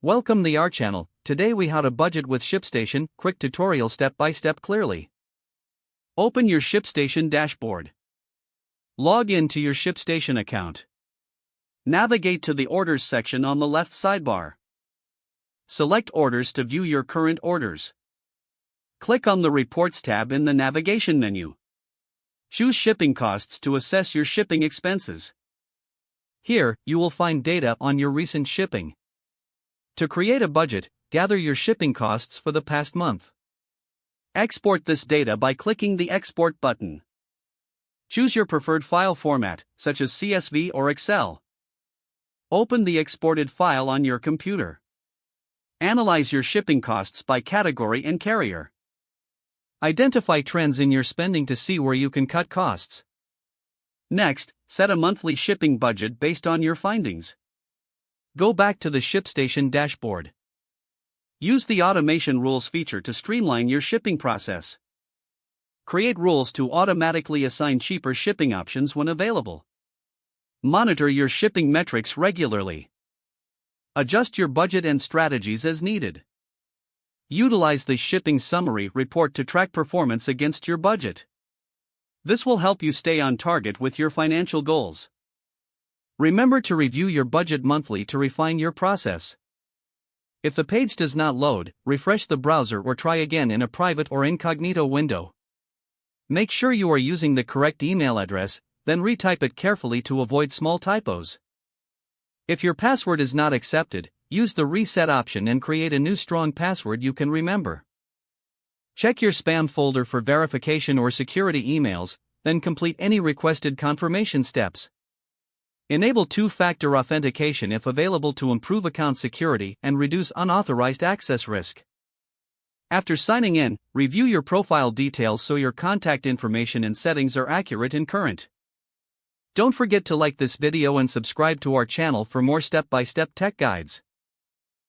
Welcome to our channel. Today we how to budget with ShipStation, quick tutorial step by step clearly. Open your ShipStation dashboard. Log in to your ShipStation account. Navigate to the Orders section on the left sidebar. Select Orders to view your current orders. Click on the Reports tab in the navigation menu. Choose Shipping Costs to assess your shipping expenses. Here, you will find data on your recent shipping. To create a budget, gather your shipping costs for the past month. Export this data by clicking the Export button. Choose your preferred file format, such as CSV or Excel. Open the exported file on your computer. Analyze your shipping costs by category and carrier. Identify trends in your spending to see where you can cut costs. Next, set a monthly shipping budget based on your findings. Go back to the ShipStation dashboard. Use the Automation Rules feature to streamline your shipping process. Create rules to automatically assign cheaper shipping options when available. Monitor your shipping metrics regularly. Adjust your budget and strategies as needed. Utilize the Shipping Summary report to track performance against your budget. This will help you stay on target with your financial goals. Remember to review your budget monthly to refine your process. If the page does not load, refresh the browser or try again in a private or incognito window. Make sure you are using the correct email address, then retype it carefully to avoid small typos. If your password is not accepted, use the reset option and create a new strong password you can remember. Check your spam folder for verification or security emails, then complete any requested confirmation steps. Enable two-factor authentication if available to improve account security and reduce unauthorized access risk. After signing in, review your profile details so your contact information and settings are accurate and current. Don't forget to like this video and subscribe to our channel for more step-by-step tech guides.